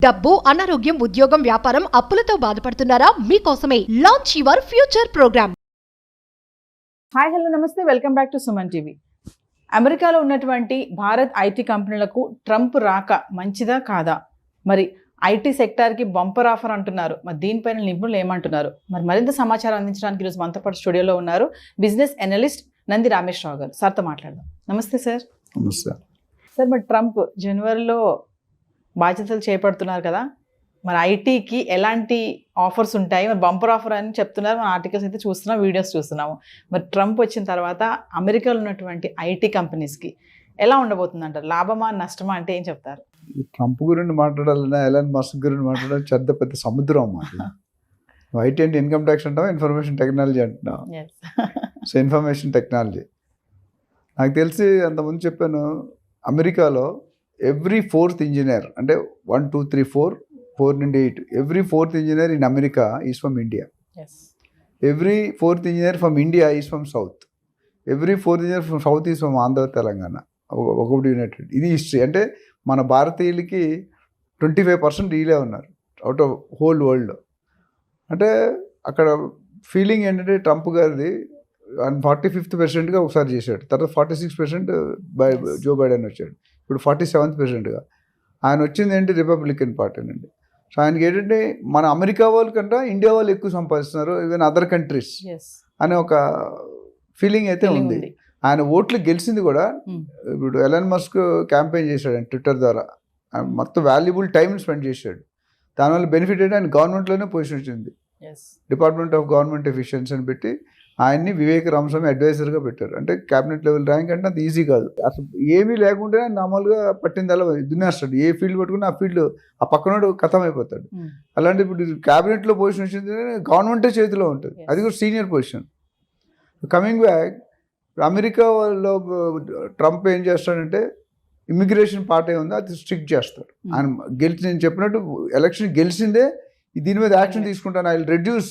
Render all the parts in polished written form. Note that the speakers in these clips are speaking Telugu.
డబ్బు, అనారోగ్యం, ఉద్యోగం, వ్యాపారం, అప్పులతో బాధపడుతున్నారా? మీకోసమే launch your future program. Hi hello నమస్తే, welcome back to Suman TV. అమెరికాలో ఉన్నటువంటి భారత్ ఐటీ కంపెనీలకు ట్రంప్ రాక మంచిదా కాదా? మరి ఐటీ సెక్టార్కి బంపర్ ఆఫర్ అంటున్నారు. మరి దీనిపైన నిపుణులు ఏమంటున్నారు? మరి మరింత సమాచారం అందించడానికి ఈరోజు మనతో పాటు స్టూడియోలో ఉన్నారు బిజినెస్ అనలిస్ట్ నంది రామేశ్వరరావు గారు. సార్తో మాట్లాడదాం. నమస్తే సార్. నమస్తే సార్, మరి ట్రంప్ జనవరిలో బాధ్యతలు చేపడుతున్నారు కదా, మరి ఐటీకి ఎలాంటి ఆఫర్స్ ఉంటాయి? మరి బంపర్ ఆఫర్ అని చెప్తున్నారు, మన ఆర్టికల్స్ అయితే చూస్తున్నాం, వీడియోస్ చూస్తున్నాము. మరి ట్రంప్ వచ్చిన తర్వాత అమెరికాలో ఉన్నటువంటి ఐటీ కంపెనీస్కి ఎలా ఉండబోతుంది అంటారు? లాభమా నష్టమా అంటే ఏం చెప్తారు? ట్రంప్ గురించి మాట్లాడాలన్నా ఎలాన్ మస్క్ గురించి మాట్లాడాలి పెద్ద సముద్రం అన్నమాట. ఐటీ అంటే ఇన్కమ్ ట్యాక్స్ అంటావా, ఇన్ఫర్మేషన్ టెక్నాలజీ అంటున్నావు. సో ఇన్ఫర్మేషన్ టెక్నాలజీ నాకు తెలిసి అంతకుముందు చెప్పాను, అమెరికాలో ఎవ్రీ 4th ఇంజనీర్, అంటే 1 2 3 4 నుండి 8, every 4th engineer in America is from India. Every 4th engineer from India is from south. Every 4th engineer from south is from Andhra Telangana. ఒకటి యునైటెడ్. ఇది హిస్టరీ. అంటే మన భారతీయులకి 25% వీలే ఉన్నారు అవుట్ ఆఫ్ హోల్ వరల్డ్. అంటే అక్కడ ఫీలింగ్ ఏంటంటే ట్రంప్ గారిది 45th ఒకసారి చేశాడు, తర్వాత 46% జో బైడెన్ వచ్చాడు, ఇప్పుడు 47%గా. ఆయన వచ్చింది ఏంటి, రిపబ్లికన్ పార్టీ నుండి. సో ఆయనకి ఏంటంటే మన అమెరికా వాళ్ళ కంటే ఇండియా వాళ్ళు ఎక్కువ సంపాదిస్తున్నారు, ఈవెన్ అదర్ కంట్రీస్ అనే ఒక ఫీలింగ్ అయితే ఉంది. ఆయన ఓట్లు గెలిచింది కూడా. ఇప్పుడు ఎలాన్ మస్క్ క్యాంపెయిన్ చేశాడు ఆయన ట్విట్టర్ ద్వారా, మొత్తం వాల్యుబుల్ టైం స్పెండ్ చేశాడు. దానివల్ల బెనిఫిట్ ఏంటి, ఆయన గవర్నమెంట్లోనే పొజిషన్ వచ్చింది, డిపార్ట్మెంట్ ఆఫ్ గవర్నమెంట్ ఎఫిషియన్సీ అని పెట్టి ఆయన్ని వివేక్ రామస్వామి అడ్వైజర్గా పెట్టారు. అంటే క్యాబినెట్ లెవెల్ ర్యాంక్ అంటే అంత ఈజీ కాదు. అసలు ఏమీ లేకుంటే మామూలుగా పట్టిందల్లా దున్నేస్తాడు. ఏ ఫీల్డ్ పట్టుకుని ఆ ఫీల్డ్ ఆ పక్కనోడు ఖతం అయిపోతాడు. అలాంటి ఇప్పుడు క్యాబినెట్లో పొజిషన్ వచ్చింది, గవర్నమెంటే చేతిలో ఉంటుంది, అది కూడా సీనియర్ పొజిషన్. కమింగ్ బ్యాక్, అమెరికాలో ట్రంప్ ఏం చేస్తాడంటే ఇమ్మిగ్రేషన్ పార్ట్ ఉంది, అది స్ట్రిక్ట్ చేస్తాడు. ఆయన నేను చెప్పినట్టు ఎలక్షన్ గెలిచిందే దీని మీద యాక్షన్ తీసుకుంటాను. I will reduce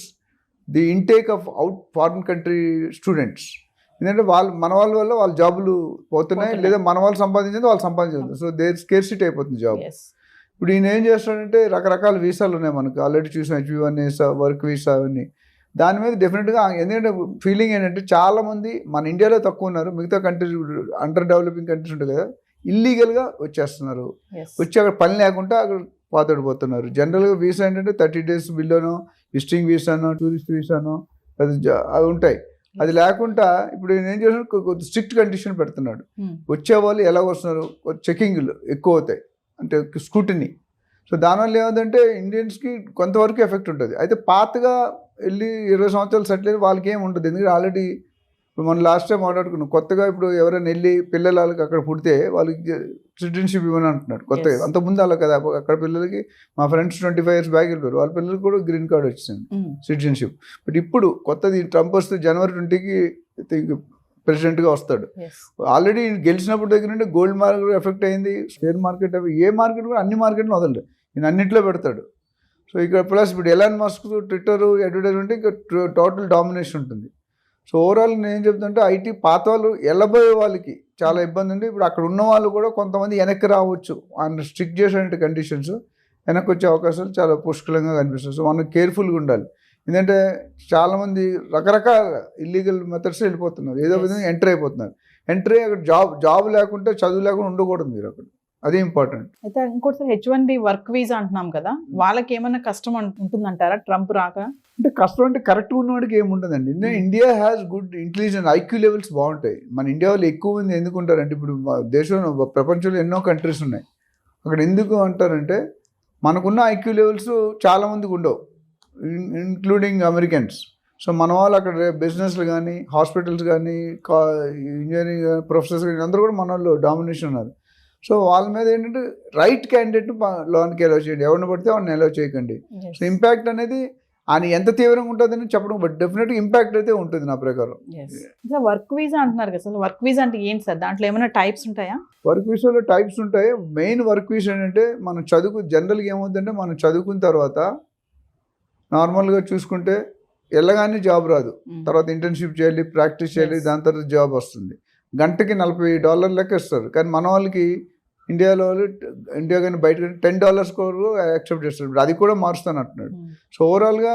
the intake of out foreign country students. ఎందుకంటే మన వాళ్ళ వల్ల వాళ్ళ జాబులు పోతున్నాయి, లేదా మన వాళ్ళు సంపాదించింది వాళ్ళు సంపాదించదు. సో దేర్ స్కేర్సిటీ అయిపోతుంది జాబ్. ఇప్పుడు ఈయన ఏం చేస్తాడంటే రకరకాల వీసాలు ఉన్నాయి మనకు, ఆల్రెడీ చూసిన H1 వీసా, వర్క్ వీసా, అవన్నీ. దాని మీద డెఫినెట్గా ఎందుకంటే ఫీలింగ్ ఏంటంటే చాలామంది మన ఇండియాలో తక్కువ ఉన్నారు, మిగతా కంట్రీస్ అండర్ డెవలపింగ్ కంట్రీస్ ఉంటాయి కదా, ఇల్లీగల్గా వచ్చేస్తున్నారు. వచ్చి అక్కడ పని లేకుండా అక్కడ పాతడిపోతున్నారు. జనరల్గా వీసా ఏంటంటే 30 days బిల్లోనో, విజిటింగ్ వీసానో, టూరిస్ట్ వీసానో అవి ఉంటాయి. అది లేకుండా ఇప్పుడు నేను ఏం చేస్తున్నాడు, కొద్ది స్ట్రిక్ట్ కండిషన్ పెడుతున్నాడు. వచ్చేవాళ్ళు ఎలా వస్తున్నారు, చెకింగ్లు ఎక్కువ అవుతాయి, అంటే స్క్రూటినీ. సో దానివల్ల ఏమంటే ఇండియన్స్కి కొంతవరకు ఎఫెక్ట్ ఉంటుంది. అయితే పాతగా వెళ్ళి 20 సంవత్సరాలు సెటిల్ అయ్యి వాళ్ళకి ఏమి ఉంటుంది, ఎందుకంటే ఆల్రెడీ ఇప్పుడు మనం లాస్ట్ టైం మాట్లాడుకున్నాం. కొత్తగా ఇప్పుడు ఎవరైనా వెళ్ళి పిల్లలకి అక్కడ పుడితే వాళ్ళకి సిటిజన్షిప్ ఇవ్వని అంటున్నాడు కొత్తగా. అంతకుముందు అలా కదా, అక్కడ పిల్లలకి మా ఫ్రెండ్స్ 25 years బ్యాక్ వెళ్ళిపోయారు, వాళ్ళ పిల్లలకి కూడా గ్రీన్ కార్డ్ వచ్చింది, సిటిజన్షిప్. బట్ ఇప్పుడు కొత్తది ట్రంప్ వస్తే January 20కి ప్రెసిడెంట్గా వస్తాడు. ఆల్రెడీ గెలిచినప్పుడు దగ్గర నుండి గోల్డ్ మార్కెట్ ఎఫెక్ట్ అయింది, షేర్ మార్కెట్, ఏ మార్కెట్ కూడా అన్ని మార్కెట్లు వదలడు, ఈయన అన్నింటిలో పెడతాడు. సో ఇక్కడ ప్లస్ ఇప్పుడు ఎలాన్ మస్క్ ట్విట్టర్ అడ్వర్టైజ్మెంట్ ఇంకా టోటల్ డామినేషన్ ఉంటుంది. సో ఓవరాల్ నేను ఏం చెప్తుంటే ఐటీ పాత వాళ్ళు వెళ్ళబోయే వాళ్ళకి చాలా ఇబ్బంది ఉంది. ఇప్పుడు అక్కడ ఉన్న వాళ్ళు కూడా కొంతమంది వెనక్కి రావచ్చు, ఆయన స్ట్రిక్ట్ చేసే కండిషన్స్, వెనక్కి వచ్చే అవకాశాలు చాలా పుష్కలంగా కనిపిస్తుంది. సో మనం కేర్ఫుల్గా ఉండాలి. ఎందుకంటే చాలామంది రకరకాల ఇల్లీగల్ మెథడ్స్ వెళ్ళిపోతున్నారు, ఏదో విధంగా ఎంటర్ అయిపోతున్నారు. ఎంటర్ అయ్యి అక్కడ జాబ్ లేకుంటే, చదువు లేకుండా ఉండకూడదు మీరు అక్కడ, అది ఇంపార్టెంట్. అయితే ఇంకోటి H1B వర్క్ వీసా అంటున్నాం కదా, వాళ్ళకి ఏమైనా కష్టం ఉంటుందంటారా ట్రంప్ రాక? అంటే కష్టం అంటే కరెక్ట్గా ఉన్నవాడికి ఏముంటుందండి. India has good intelligence, IQ levels బాగుంటాయి. మన ఇండియా వాళ్ళు ఎక్కువ మంది ఎందుకు ఉంటారంటే, ఇప్పుడు దేశంలో ప్రపంచంలో ఎన్నో కంట్రీస్ ఉన్నాయి, అక్కడ ఎందుకు అంటారంటే మనకున్న ఐక్యూ లెవెల్స్ చాలామందికి ఉండవు, ఇంక్లూడింగ్ అమెరికన్స్. సో మన వాళ్ళు అక్కడ బిజినెస్లు కానీ, హాస్పిటల్స్ కానీ, ఇంజనీరింగ్ ప్రొఫెసర్స్ కానీ అందరూ కూడా మన వాళ్ళు డామినేషన్ ఉన్నారు. సో వాళ్ళ మీద ఏంటంటే రైట్ క్యాండిడేట్ లోన్కి అలౌ చేయండి, ఎవరిని పడితే వాళ్ళని అలౌ చేయకండి. సో ఇంపాక్ట్ అనేది ఆయన ఎంత తీవ్రంగా ఉంటుందని చెప్పడం, బట్ డెఫినెట్గా ఇంపాక్ట్ అయితే ఉంటుంది నా ప్రకారం. వర్క్ వీసా అంటున్నారు కదా, అసలు వర్క్ వీసా అంటే ఏంటి సార్? దాంట్లో ఏమైనా టైప్స్ ఉంటాయా? వర్క్ వీసాలో టైప్స్ ఉంటాయి. మెయిన్ వర్క్ వీసా ఏంటంటే మనం జనరల్గా ఏమవుతుందంటే మనం చదువుకున్న తర్వాత నార్మల్గా చూసుకుంటే వెళ్ళగానే జాబ్ రాదు, తర్వాత ఇంటర్న్షిప్ చేయాలి, ప్రాక్టీస్ చేయాలి, దాని తర్వాత జాబ్ వస్తుంది. గంటకి $40 లెక్క ఇస్తారు. కానీ మన వాళ్ళకి ఇండియాలో వాళ్ళు ఇండియా కానీ బయట $10 కొరకు యాక్సెప్ట్ చేస్తారు. ఇప్పుడు అది కూడా మారుస్తాను అంటున్నాడు. సో ఓవరాల్గా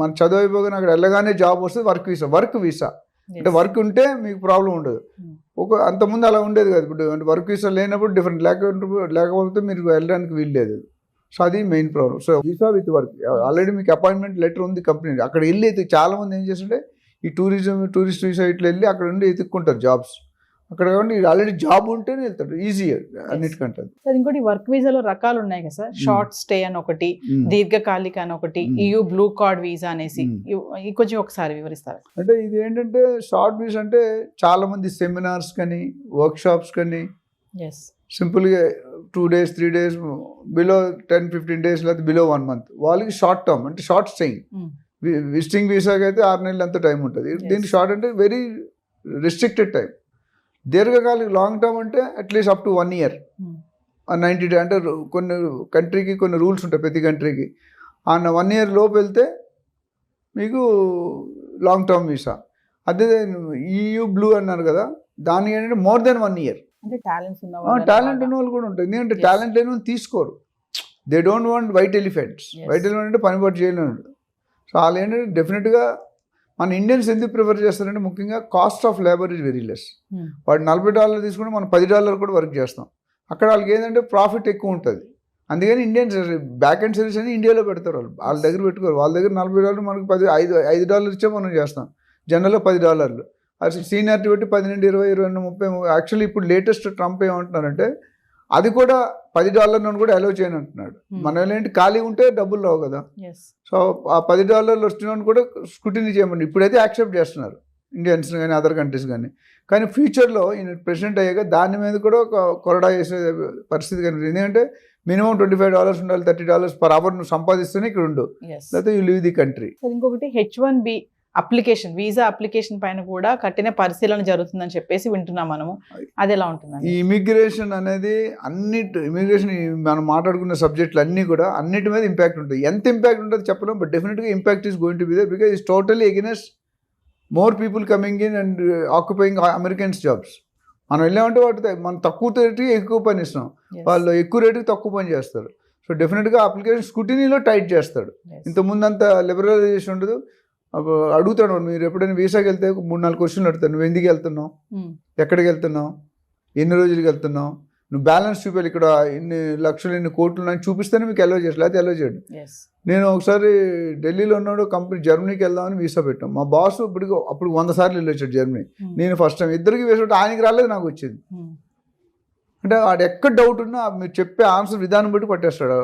మన చదువు అయిపోగానే అక్కడ వెళ్ళగానే జాబ్ వస్తుంది, వర్క్ వీసా అంటే వర్క్ ఉంటే మీకు ప్రాబ్లం ఉండదు. అంతకుముందు అలా ఉండేది కదా. ఇప్పుడు అంటే వర్క్ వీసా లేనప్పుడు డిఫరెంట్, లేకపోతే మీరు వెళ్ళడానికి వీల్లేదు. సో అది main problem. So visa with work, already మీకు అపాయింట్మెంట్ లెటర్ ఉంది కంపెనీ. అక్కడ వెళ్ళి చాలా మంది ఏం చేస్తుంటే ఈ టూరిస్ట్ వీసా ఇట్లా వెళ్ళి అక్కడ ఉండి ఎత్తుక్కుంటారు జాబ్స్. అక్కడ ఆల్రెడీ జాబ్ ఉంటేనే వెళ్తాడు, ఈజీ అన్నిటికంటే. సార్ ఇంకోటి వర్క్ వీసాలో రకాలు ఉన్నాయి కదా సార్, షార్ట్ స్టే అని ఒకటి, దీర్ఘకాలిక అని ఒకటి, EU బ్లూ కార్డ్ వీసా అనేసి, కొంచెం ఒకసారి వివరిస్తారు. అంటే ఇది ఏంటంటే షార్ట్ వీసా అంటే చాలా మంది సెమినార్స్ కానీ వర్క్ షాప్స్ కానీ సింపుల్గా 2 days 3 days బిలో 10-15 days లేదా బిలో 1 month వాళ్ళకి షార్ట్ టర్మ్ అంటే షార్ట్ స్టేయింగ్. విజిటింగ్ వీసాకి అయితే 6 నెలలు అంత టైం ఉంటుంది. దీనికి షార్ట్ అంటే వెరీ రిస్ట్రిక్టెడ్ టైం. దీర్ఘకాలిక లాంగ్ టర్మ్ అంటే at least up to 1 year 90 days. అంటే కొన్ని కంట్రీకి కొన్ని రూల్స్ ఉంటాయి, ప్రతి కంట్రీకి. ఆ 1 year లోపు వెళ్తే మీకు లాంగ్ టర్మ్ వీసా. అదే EU బ్లూ అన్నారు కదా, దానికి ఏంటంటే మోర్ దెన్ 1 year. అంటే టాలెంట్ ఉన్న వాళ్ళు కూడా ఉంటుంది. ఎందుకంటే టాలెంట్ లేని వాళ్ళు తీసుకోరు. They don't want white elephants. White elephant అంటే పని పాటు చేయలేడు. సో వాళ్ళు ఏంటంటే డెఫినెట్గా మన ఇండియన్స్ ఎందుకు ప్రిఫర్ చేస్తారంటే ముఖ్యంగా cost of labour is very less. వాడు $40 తీసుకుంటే మనం $10 కూడా వర్క్ చేస్తాం. అక్కడ వాళ్ళకి ఏంటంటే ప్రాఫిట్ ఎక్కువ ఉంటుంది. అందుకని ఇండియన్స్ బ్యాక్ అండ్ సర్వీస్ అని ఇండియాలో పెడతారు. వాళ్ళ దగ్గర పెట్టుకోరు. వాళ్ళ దగ్గర $40 మనకు $5 ఇచ్చే మనం చేస్తాం. జనరల్గా $10. అది సీనియారిటీ పెట్టి 10 నుండి 20, 22, 30. యాక్చువల్లీ ఇప్పుడు లేటెస్ట్ ట్రంప్ ఏమంటున్నారంటే అది కూడా $10 నుండి కూడా అలౌ చేయని అంటున్నాడు. మన ఏంటి ఖాళీ ఉంటే డబ్బులు రావు కదా. సో ఆ $10 వచ్చిన కూడా స్క్రూటినీ చేయమని ఇప్పుడైతే యాక్సెప్ట్ చేస్తున్నారు ఇండియన్స్ కానీ అదర్ కంట్రీస్ కానీ. కానీ ఫ్యూచర్లో ఈయన ప్రెసిడెంట్ అయ్యాక దాని మీద కూడా ఒక కొరడా చేసే పరిస్థితి కనిపిస్తుంది. ఎందుకంటే మినిమం $25 ఉండాలి, $30 per hour నువ్వు సంపాదిస్తేనే ఇక్కడ ఉండు, లేకపోతే యూ లీవ్ ది కంట్రీ. ఇంకొకటి H1B అప్లికేషన్, వీసా అప్లికేషన్ పైన కూడా కఠిన పరిశీలన జరుగుతుందని చెప్పేసి వింటున్నాం మనము. అది ఎలా ఉంటుంది? ఈ ఇమిగ్రేషన్ అనేది ఇమిగ్రేషన్ మనం మాట్లాడుకున్న సబ్జెక్టులు అన్నీ కూడా అన్నిటి మీద ఇంపాక్ట్ ఉంటుంది. ఎంత ఇంపాక్ట్ ఉంటుంది చెప్పలేం, బట్ డెఫినెట్గా impact is going to be there because it's totally against more people coming in and occupying Americans jobs. మనం వెళ్ళామంటే వాటి మనం తక్కువ రేటుకి ఎక్కువ పని ఇస్తాం, వాళ్ళు ఎక్కువ రేటుకి తక్కువ పని చేస్తారు. సో డెఫినెట్గా అప్లికేషన్ స్క్రూటినీలో టైట్ చేస్తాడు. ఇంతకుముందు అంత లిబరలైజేషన్ ఉండదు. అడుగుతాడు, మీరు ఎప్పుడైనా వీసాకి వెళ్తే 3-4 క్వశ్చన్లు అడుగుతాను. నువ్వు ఎందుకు వెళ్తున్నావు, ఎక్కడికి వెళ్తున్నావు, ఎన్ని రోజులకి వెళ్తున్నావు, నువ్వు బ్యాలెన్స్ చూపాలి, ఇక్కడ ఇన్ని లక్షలు ఇన్ని కోట్లు ఉన్నాయని చూపిస్తేనే మీకు అలౌ చేయాలి, లేకపోతే అలౌ చేయడు. నేను ఒకసారి ఢిల్లీలో ఉన్నాడు కంపెనీ, జర్మనీకి వెళ్దామని వీసా పెట్టాం. మా బాస్ అప్పుడు 100 సార్లు వెళ్ళొచ్చాడు జర్మనీ. నేను ఫస్ట్ టైం ఇద్దరికి వేసాడు, ఆయనకి రాలేదు, నాకు వచ్చింది. అంటే వాడు ఎక్కడ డౌట్ ఉన్నా మీరు చెప్పే ఆన్సర్ విధానం బట్టి పట్టేస్తాడు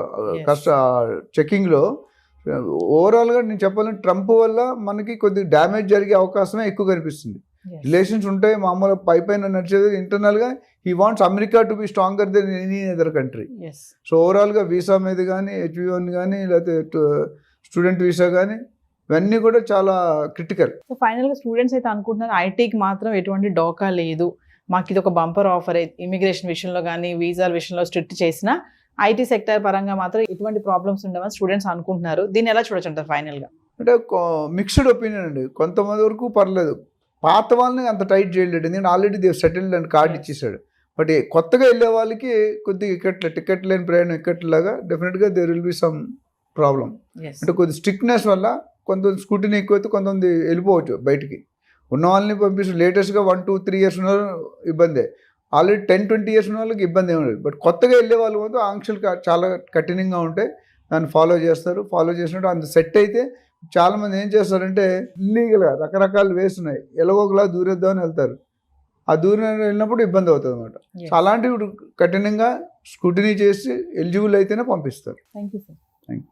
చెక్కింగ్లో. ఓవరాల్గా నేను చెప్పాలంటే ట్రంప్ వల్ల మనకి కొద్దిగా డ్యామేజ్ జరిగే అవకాశమే ఎక్కువ కనిపిస్తుంది. రిలేషన్స్ ఉంటాయి మామూలు పైపైన నడిచేది, ఇంటర్నల్గా he wants America to be stronger then any other country. So ఓవరాల్గా వీసా మీద కానీ H1 కానీ లేకపోతే స్టూడెంట్ వీసా కానీ ఇవన్నీ కూడా చాలా క్రిటికల్. సో ఫైనల్గా స్టూడెంట్స్ అయితే అనుకుంటున్నారు ఐటీకి మాత్రం ఎటువంటి డోకా లేదు, మాకు ఇది ఒక బంపర్ ఆఫర్. ఇమిగ్రేషన్ విషయంలో కానీ వీసా విషయంలో స్ట్రిక్ట్ చేసినా ఐటీ సెక్టర్ పరంగా మాత్రం ఎటువంటి ప్రాబ్లమ్స్ ఉండవని స్టూడెంట్స్ అనుకుంటున్నారు. దీన్ని ఎలా చూడొచ్చు అంటారు ఫైనల్గా? అంటే మిక్స్డ్ ఒపీనియన్ అండి. కొంతమంది వరకు పర్లేదు, పాత వాళ్ళని అంత టైట్ చేయలేడు, ఎందుకంటే already they settled and card ఇచ్చేసాడు. బట్ కొత్తగా వెళ్ళే వాళ్ళకి కొద్దిగా టికెట్ లేని ప్రయాణం ఎక్కట్లాగా డెఫినెట్గా there will be some problem. అంటే కొద్ది స్ట్రిక్ట్నెస్ వల్ల కొంతమంది స్కూటీని ఎక్కువైతే కొంతమంది వెళ్ళిపోవచ్చు బయటికి. ఉన్న వాళ్ళని పంపిస్తూ లేటెస్ట్గా 1-2-3 years ఉన్న ఇబ్బందే, ఆల్రెడీ 10-20 years ఉన్న వాళ్ళకి ఇబ్బంది ఏమి లేదు. బట్ కొత్తగా వెళ్ళే వాళ్ళు మాత్రం ఆంక్షలు చాలా కఠినంగా ఉంటాయి, దాన్ని ఫాలో చేస్తారు. ఫాలో చేసినట్టు అంత సెట్ అయితే చాలామంది ఏం చేస్తారంటే ఇల్లీగల్గా రకరకాల వేస్ ఉన్నాయి, ఎలాగోలా దూరేద్దామని వెళ్తారు. ఆ దూరం వెళ్ళినప్పుడు ఇబ్బంది అవుతుంది అనమాట. సో అలాంటివి కఠినంగా స్క్రూటినీ చేసి ఎలిజిబుల్ అయితేనే పంపిస్తారు. Thank you sir. Thank you.